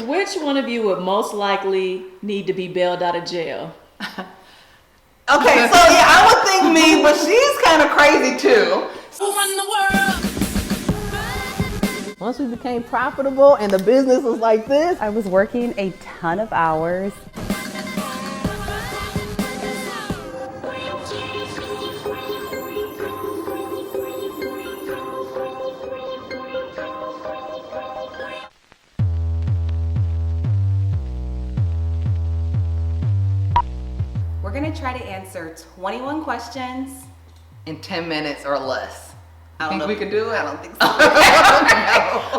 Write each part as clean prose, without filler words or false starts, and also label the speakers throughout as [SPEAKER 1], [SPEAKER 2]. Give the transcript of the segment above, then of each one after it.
[SPEAKER 1] Which one of you would most likely need to be bailed out of jail?
[SPEAKER 2] Okay, so yeah, I would think me, but she's kind of crazy too. Once we became profitable and the business was like this,
[SPEAKER 3] I was working a ton of hours.
[SPEAKER 4] We're gonna try to answer 21 questions.
[SPEAKER 2] in 10 minutes or less.
[SPEAKER 4] I don't
[SPEAKER 2] Think
[SPEAKER 4] know.
[SPEAKER 2] we could do it?
[SPEAKER 4] I don't think so.
[SPEAKER 2] No.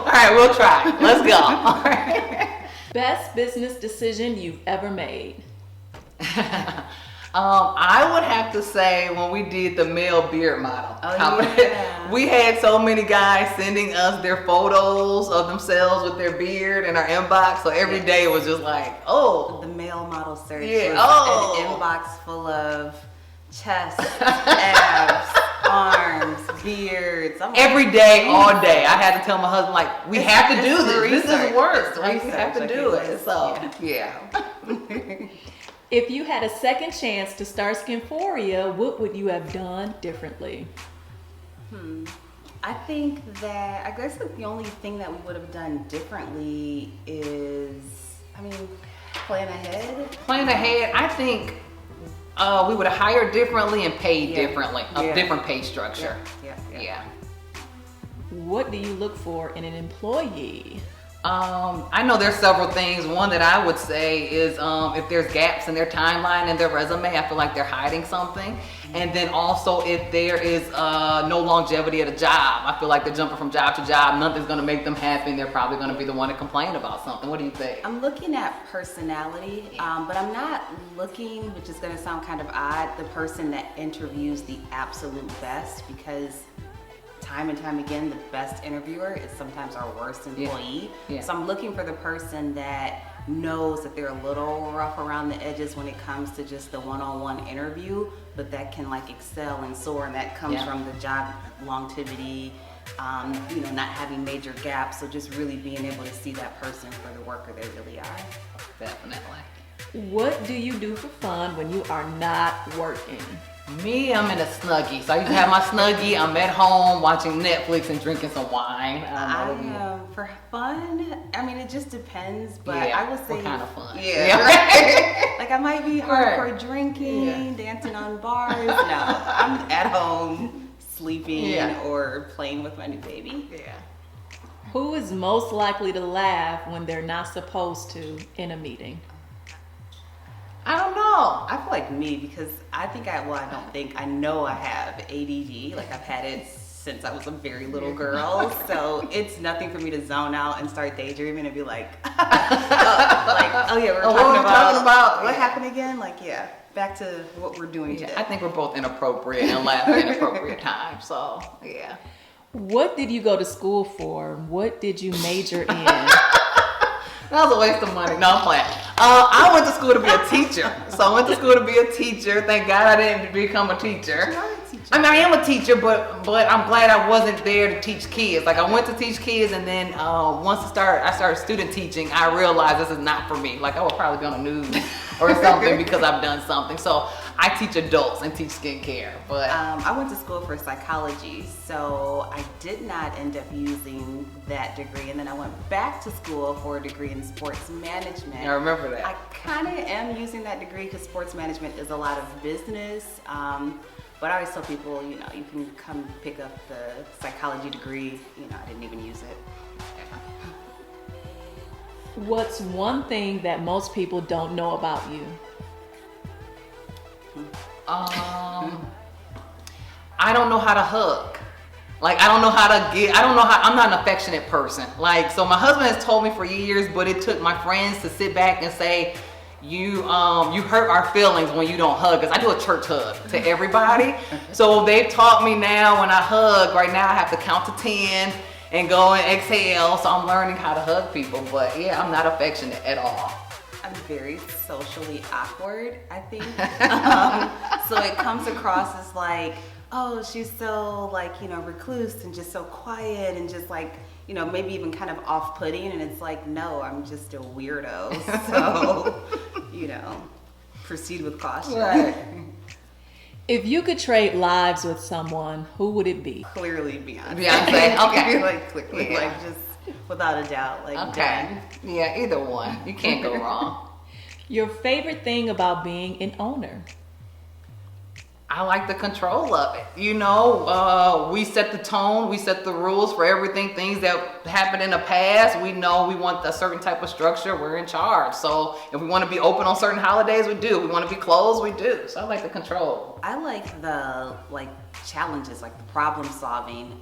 [SPEAKER 2] All right, we'll try. Let's go. All right.
[SPEAKER 1] Best business decision you've ever made?
[SPEAKER 2] I would have to say when we did the male beard model.
[SPEAKER 4] Oh, yeah.
[SPEAKER 2] We had so many guys sending us their photos of themselves with their beard in our inbox. So every day it was just like, oh.
[SPEAKER 4] The male model search
[SPEAKER 2] Yeah.
[SPEAKER 4] was an inbox full of chest, abs, arms, beards. I'm like,
[SPEAKER 2] Every day, all day. I had to tell my husband, like, we have to do
[SPEAKER 4] it's
[SPEAKER 2] this. This
[SPEAKER 4] research.
[SPEAKER 2] is work.
[SPEAKER 4] It's
[SPEAKER 2] Like, we have to
[SPEAKER 4] research.
[SPEAKER 2] do
[SPEAKER 4] Okay,
[SPEAKER 2] it. So, yeah.
[SPEAKER 1] If you had a second chance to start Skinphorea, what would you have done differently?
[SPEAKER 4] I think that, I guess the only thing that we would have done differently is, plan ahead.
[SPEAKER 2] Plan ahead, I think we would have hired differently and paid differently. A
[SPEAKER 4] Yeah.
[SPEAKER 2] different pay structure.
[SPEAKER 4] Yeah.
[SPEAKER 1] What do you look for in an employee?
[SPEAKER 2] I know there's several things. One that I would say is if there's gaps in their timeline and their resume, I feel like they're hiding something. And then also if there is no longevity at a job, I feel like they're jumping from job to job. Nothing's gonna make them happy and they're probably gonna be the one to complain about something. What do you think?
[SPEAKER 4] I'm looking at personality, but I'm not looking, which is gonna sound kind of odd, the person that interviews the absolute best, because time and time again, the best interviewer is sometimes our worst employee.
[SPEAKER 2] Yeah.
[SPEAKER 4] So I'm looking for the person that knows that they're a little rough around the edges when it comes to just the one-on-one interview, but that can like excel and soar, and that comes from the job longevity, not having major gaps. So just really being able to see that person for the worker they really are.
[SPEAKER 2] Definitely.
[SPEAKER 1] What do you do for fun when you are not working?
[SPEAKER 2] Me, I'm in a Snuggie. So I used to have my Snuggie. I'm at home watching Netflix and drinking some wine.
[SPEAKER 4] For fun, it just depends, but
[SPEAKER 2] Yeah,
[SPEAKER 4] I would say
[SPEAKER 2] what kind of fun?
[SPEAKER 4] Yeah, right. Like I might be hardcore drinking, dancing on bars. No, I'm at home sleeping or playing with my new baby.
[SPEAKER 2] Yeah.
[SPEAKER 1] Who is most likely to laugh when they're not supposed to in a meeting?
[SPEAKER 2] I don't know.
[SPEAKER 4] I feel like me, because I know I have ADD. Like I've had it since I was a very little girl. So it's nothing for me to zone out and start daydreaming and be like, we're talking about what happened again? Back to what we're doing today.
[SPEAKER 2] I think we're both inappropriate and laugh at inappropriate times. So, yeah.
[SPEAKER 1] What did you go to school for? What did you major in?
[SPEAKER 2] That was a waste of money. No, I'm playing. I went to school to be a teacher. So I went to school to be a teacher. Thank God I didn't become a teacher.
[SPEAKER 4] You are a teacher.
[SPEAKER 2] I am a teacher, but I'm glad I wasn't there to teach kids. Like I went to teach kids, and then once I started student teaching, I realized this is not for me. Like I would probably be on the news or something because I've done something. So I teach adults and teach skincare. But
[SPEAKER 4] I went to school for psychology, so I did not end up using that degree. And then I went back to school for a degree in sports management.
[SPEAKER 2] I remember that.
[SPEAKER 4] I kind of am using that degree because sports management is a lot of business. But I always tell people, you can come pick up the psychology degree. I didn't even use it.
[SPEAKER 1] What's one thing that most people don't know about you?
[SPEAKER 2] I don't know how to hug. Like I'm not an affectionate person. Like, so my husband has told me for years, but it took my friends to sit back and say, you hurt our feelings when you don't hug us. I do a church hug to everybody. So they've taught me now when I hug, right now I have to count to 10 and go and exhale. So I'm learning how to hug people, but yeah, I'm not affectionate at all.
[SPEAKER 4] I'm very socially awkward, I think. So it comes across as like, oh, she's so recluse and just so quiet and just maybe even kind of off-putting, and it's like, no, I'm just a weirdo. So, proceed with caution.
[SPEAKER 2] Right.
[SPEAKER 1] If you could trade lives with someone, who would it be?
[SPEAKER 4] Clearly Beyonce.
[SPEAKER 2] Beyonce, okay.
[SPEAKER 4] Like, clearly,
[SPEAKER 2] Yeah.
[SPEAKER 4] like, just without a doubt, like,
[SPEAKER 2] Okay.
[SPEAKER 4] done.
[SPEAKER 2] Yeah, either one. You can't go wrong.
[SPEAKER 1] Your favorite thing about being an owner?
[SPEAKER 2] I like the control of it. We set the tone, we set the rules for everything. Things that happened in the past, we know we want a certain type of structure, we're in charge. So if we want to be open on certain holidays, we do. We want to be closed, we do. So I like the control.
[SPEAKER 4] I like the challenges, like the problem solving,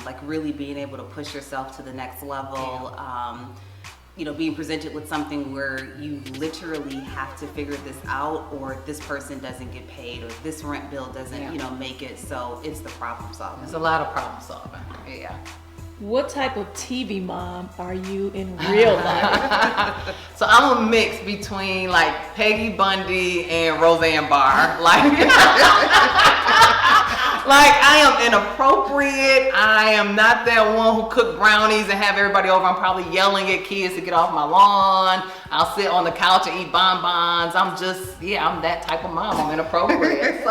[SPEAKER 4] like really being able to push yourself to the next level. Being presented with something where you literally have to figure this out, or this person doesn't get paid, or this rent bill doesn't, make it. So it's the problem solving.
[SPEAKER 2] There's a lot of problem solving. Yeah.
[SPEAKER 1] What type of TV mom are you in real life?
[SPEAKER 2] So I'm a mix between like Peggy Bundy and Roseanne Barr. Like I am inappropriate. I am not that one who cook brownies and have everybody over. I'm probably yelling at kids to get off my lawn. I'll sit on the couch and eat bonbons. I'm that type of mom. I'm inappropriate. So,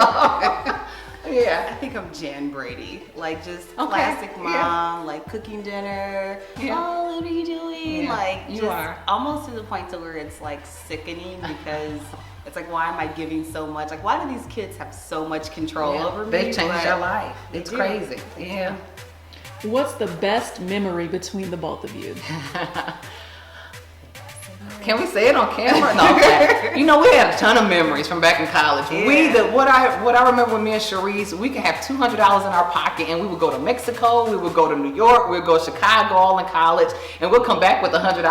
[SPEAKER 2] yeah.
[SPEAKER 4] I think I'm Jan Brady, like just
[SPEAKER 2] Okay,
[SPEAKER 4] classic mom,
[SPEAKER 2] yeah.
[SPEAKER 4] like cooking dinner.
[SPEAKER 2] Yeah.
[SPEAKER 4] Oh, what are you doing?
[SPEAKER 2] Yeah,
[SPEAKER 4] Like
[SPEAKER 2] you
[SPEAKER 4] just
[SPEAKER 2] are.
[SPEAKER 4] almost to the point to where it's like sickening, because it's like, why am I giving so much? Like, why do these kids have so much control over me?
[SPEAKER 2] They've changed
[SPEAKER 4] But
[SPEAKER 2] their life.
[SPEAKER 4] they
[SPEAKER 2] It's
[SPEAKER 4] do.
[SPEAKER 2] crazy. Yeah.
[SPEAKER 1] What's the best memory between the both of you?
[SPEAKER 2] Can we say it on camera? No, okay. We had a ton of memories from back in college.
[SPEAKER 4] Yeah.
[SPEAKER 2] What I remember with me and Sharice, we could have $200 in our pocket, and we would go to Mexico, we would go to New York, we would go to Chicago all in college, and we'll come back with $100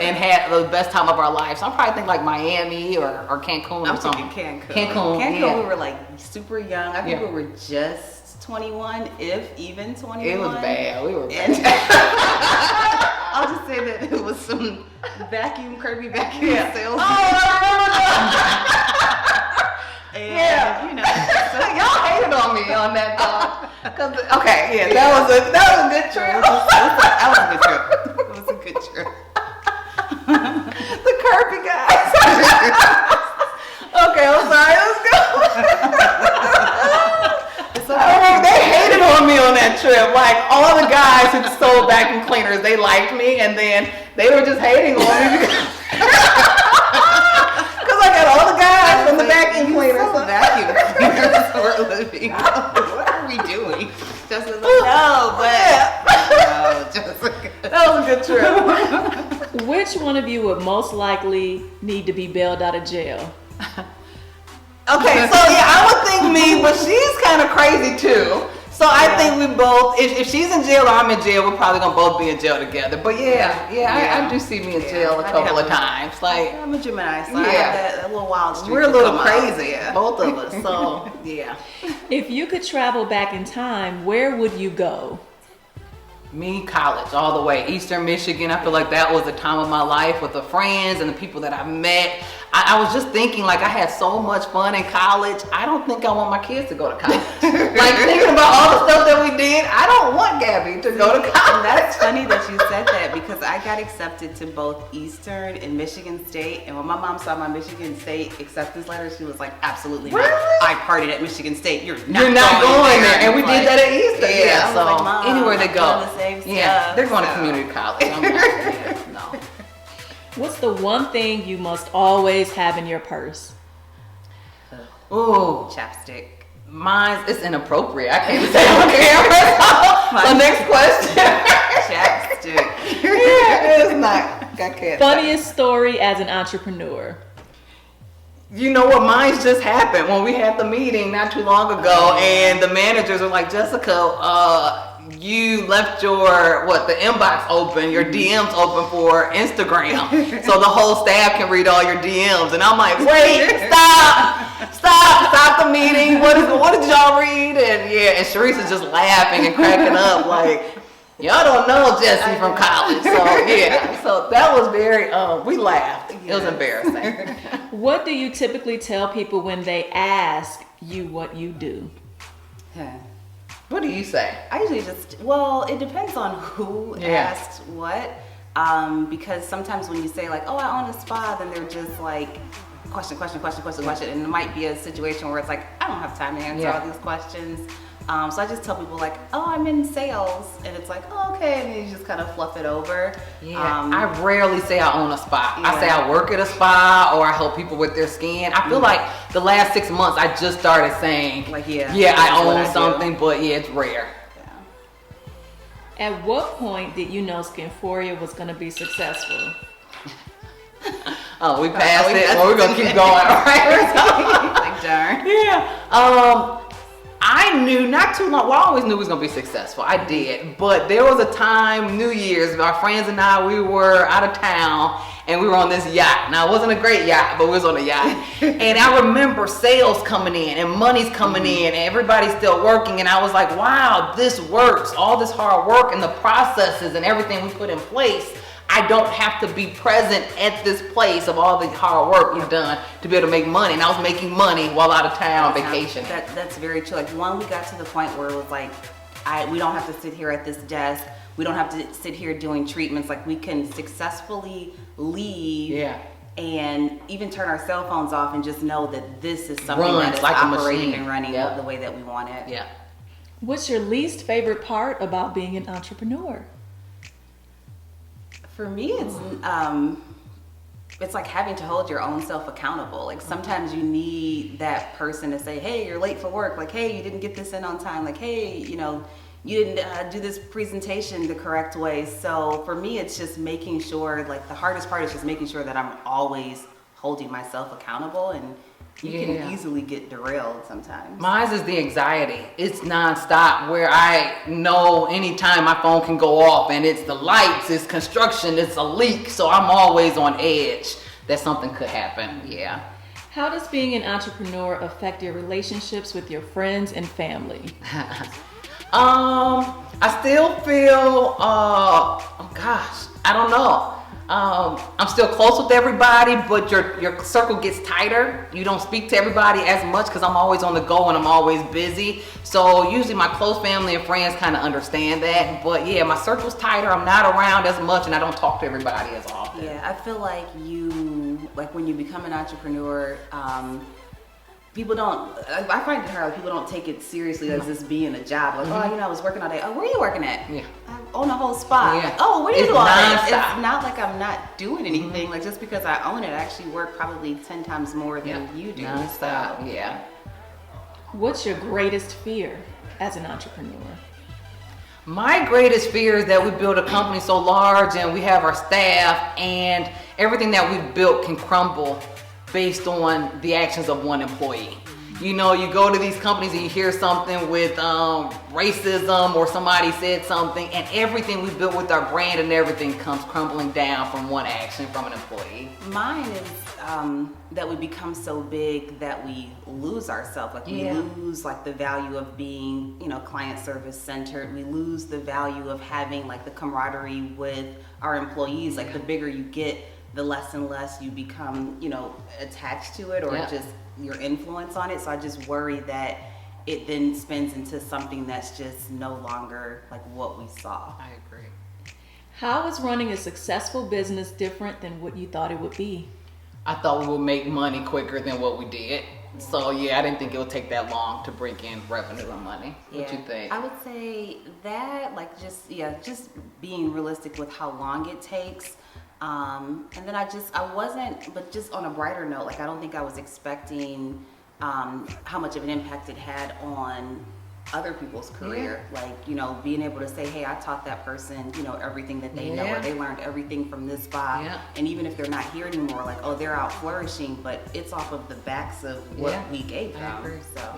[SPEAKER 2] and had the best time of our lives. So I'm probably thinking like Miami or Cancun
[SPEAKER 4] I'm
[SPEAKER 2] or something.
[SPEAKER 4] thinking Cancun.
[SPEAKER 2] Cancun, yeah.
[SPEAKER 4] we were like super young. I think
[SPEAKER 2] Yeah.
[SPEAKER 4] we were just 21, if even 21.
[SPEAKER 2] It was bad. We were bad.
[SPEAKER 4] I'll just say that it was some Kirby vacuum sales.
[SPEAKER 2] Oh, I remember that.
[SPEAKER 4] And,
[SPEAKER 2] Y'all hated on me on that though. That was a good trip.
[SPEAKER 4] that was a good trip.
[SPEAKER 2] The Kirby guys. Okay, I'm sorry. Let's go. They hated on me on that trip. Like all the guys who sold vacuum cleaners, they liked me, and then they were just hating on me because I got all the guys from the vacuum cleaners.
[SPEAKER 4] Vacuum cleaners for a living. What are we doing? Jessica's like, no, Jessica.
[SPEAKER 2] That was a good trip.
[SPEAKER 1] Which one of you would most likely need to be bailed out of jail?
[SPEAKER 2] Okay, so I would think me, but she's kind of crazy too. So I think we both, if she's in jail or I'm in jail, we're probably gonna both be in jail together. But I do see me in jail a couple of times. Like
[SPEAKER 4] I'm a Gemini, so I have that little wild streak.
[SPEAKER 2] we're a little
[SPEAKER 4] to come out.
[SPEAKER 2] crazy, both of us. So yeah.
[SPEAKER 1] If you could travel back in time, where would you go?
[SPEAKER 2] Me, college, all the way. Eastern Michigan, I feel like that was the time of my life with the friends and the people that I met. I was just thinking, like, I had so much fun in college. I don't think I want my kids to go to college. Like, thinking about all the stuff that we did, I don't want Gabby to go to college.
[SPEAKER 4] And that's funny that you said that, because I got accepted to both Eastern and Michigan State. And when my mom saw my Michigan State acceptance letter, she was like, absolutely not.
[SPEAKER 2] Really?
[SPEAKER 4] I partied at Michigan State. You're not
[SPEAKER 2] going there. And we
[SPEAKER 4] Like,
[SPEAKER 2] did that at Easter.
[SPEAKER 4] Yeah, I was
[SPEAKER 2] so
[SPEAKER 4] like, Mom,
[SPEAKER 2] anywhere they
[SPEAKER 4] I'm
[SPEAKER 2] go.
[SPEAKER 4] doing the same
[SPEAKER 2] Yeah,
[SPEAKER 4] stuff,
[SPEAKER 2] they're going to
[SPEAKER 4] so.
[SPEAKER 2] community college. I'm like, no.
[SPEAKER 1] What's the one thing you must always have in your purse?
[SPEAKER 2] Ooh.
[SPEAKER 4] Chapstick.
[SPEAKER 2] Mine's, it's inappropriate. I can't even say it on camera. So next question.
[SPEAKER 4] Chapstick.
[SPEAKER 2] Yeah, it's not. I can't.
[SPEAKER 1] Funniest story as an entrepreneur?
[SPEAKER 2] You know what? Mine's just happened when we had the meeting not too long ago, and the managers were like, Jessica, you left your, the inbox open, your DMs open for Instagram, so the whole staff can read all your DMs. And I'm like, wait, stop the meeting. What did y'all read? And Sharice is just laughing and cracking up like, y'all don't know Jessie from college. So that was very, we laughed. It was embarrassing.
[SPEAKER 1] What do you typically tell people when they ask you what you do?
[SPEAKER 2] What do you say?
[SPEAKER 4] I usually well, it depends on who asks what. Because sometimes when you say like, oh, I own a spa, then they're just like, question. And it might be a situation where it's like, I don't have time to answer all these questions. So I just tell people like, oh, I'm in sales. And it's like, oh, okay. And then you just kind of fluff it over.
[SPEAKER 2] Yeah, I rarely say I own a spa. I say I work at a spa or I help people with their skin. I feel like the last 6 months I just started saying, like, I own something, but it's rare.
[SPEAKER 1] At what point did you know Skinphorea was going to be successful?
[SPEAKER 2] Oh, we passed it. Well, we're going to keep going, right?
[SPEAKER 4] Like, darn.
[SPEAKER 2] Yeah. I knew not too long. Well, I always knew we was gonna be successful. I did, but there was a time, New Year's, our friends and I, we were out of town and we were on this yacht. Now it wasn't a great yacht, but we was on a yacht. And I remember sales coming in and money's coming in and everybody's still working. And I was like, wow, this works. All this hard work and the processes and everything we put in place. I don't have to be present at this place of all the hard work we've done to be able to make money. And I was making money while out of town vacation.
[SPEAKER 4] That's very true. Like, one, we got to the point where it was like, we don't have to sit here at this desk. We don't have to sit here doing treatments. Like, we can successfully leave and even turn our cell phones off and just know that this is something that is like operating and running the way that we want it.
[SPEAKER 2] Yeah.
[SPEAKER 1] What's your least favorite part about being an entrepreneur?
[SPEAKER 4] For me, it's like having to hold your own self accountable. Like, sometimes you need that person to say, hey, you're late for work. Like, hey, you didn't get this in on time. Like, hey, you didn't do this presentation the correct way. So for me, it's just making sure, like, the hardest part is just making sure that I'm always holding myself accountable, and you can easily get derailed sometimes.
[SPEAKER 2] Mine is the anxiety. It's nonstop, where I know anytime my phone can go off and it's the lights, it's construction, it's a leak. So I'm always on edge that something could happen. Yeah.
[SPEAKER 1] How does being an entrepreneur affect your relationships with your friends and family?
[SPEAKER 2] I still feel, I don't know. I'm still close with everybody, but your circle gets tighter. You don't speak to everybody as much because I'm always on the go and I'm always busy. So usually my close family and friends kind of understand that. But yeah, my circle's tighter. I'm not around as much and I don't talk to everybody as often.
[SPEAKER 4] Yeah, I feel like when you become an entrepreneur, people don't, I find it hard, like, people don't take it seriously as this being a job. Like, oh, I was working all day. Oh, where are you working at?
[SPEAKER 2] Yeah.
[SPEAKER 4] I own a whole spa.
[SPEAKER 2] Yeah.
[SPEAKER 4] Like, oh, what are you doing?
[SPEAKER 2] Nonstop.
[SPEAKER 4] It's not like I'm not doing anything. Like, just because I own it, I actually work probably 10 times more than you do.
[SPEAKER 2] Nonstop, yeah.
[SPEAKER 1] What's your greatest fear as an entrepreneur?
[SPEAKER 2] My greatest fear is that we build a company so large and we have our staff and everything that we've built can crumble based on the actions of one employee. You go to these companies and you hear something with racism or somebody said something, and everything we built with our brand and everything comes crumbling down from one action from an employee.
[SPEAKER 4] Mine is that we become so big that we lose ourselves. Like, we lose like the value of being, client service centered. We lose the value of having like the camaraderie with our employees. Like, the bigger you get, the less and less you become, attached to it or just your influence on it. So I just worry that it then spins into something that's just no longer like what we saw.
[SPEAKER 2] I agree.
[SPEAKER 1] How is running a successful business different than what you thought it would be?
[SPEAKER 2] I thought we would make money quicker than what we did. So yeah, I didn't think it would take that long to bring in revenue and money. What you think?
[SPEAKER 4] I would say that, like, just being realistic with how long it takes. And then but just on a brighter note, like, I don't think I was expecting how much of an impact it had on other people's career. Like, being able to say, hey, I taught that person, everything that they know, or they learned everything from this spa. And even if they're not here anymore, like, oh, they're out flourishing, but it's off of the backs of what we gave them. So.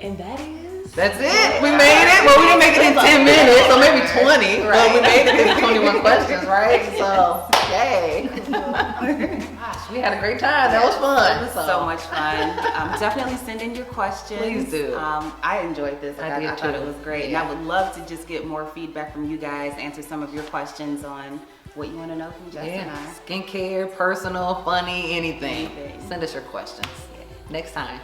[SPEAKER 1] And
[SPEAKER 2] that's it. We made it. Well, we didn't make it in 10 minutes, so maybe 20. Right. But we made it in 21 questions, right? So, yay. Gosh, we had a great time. That was fun.
[SPEAKER 4] It was so much fun. Definitely send in your questions.
[SPEAKER 2] Please do.
[SPEAKER 4] I enjoyed this. I thought it was great.
[SPEAKER 2] Yeah.
[SPEAKER 4] And I would love to just get more feedback from you guys, answer some of your questions on what you want to know from Jess and I.
[SPEAKER 2] Skincare, personal, funny, anything. Send us your questions. Next time.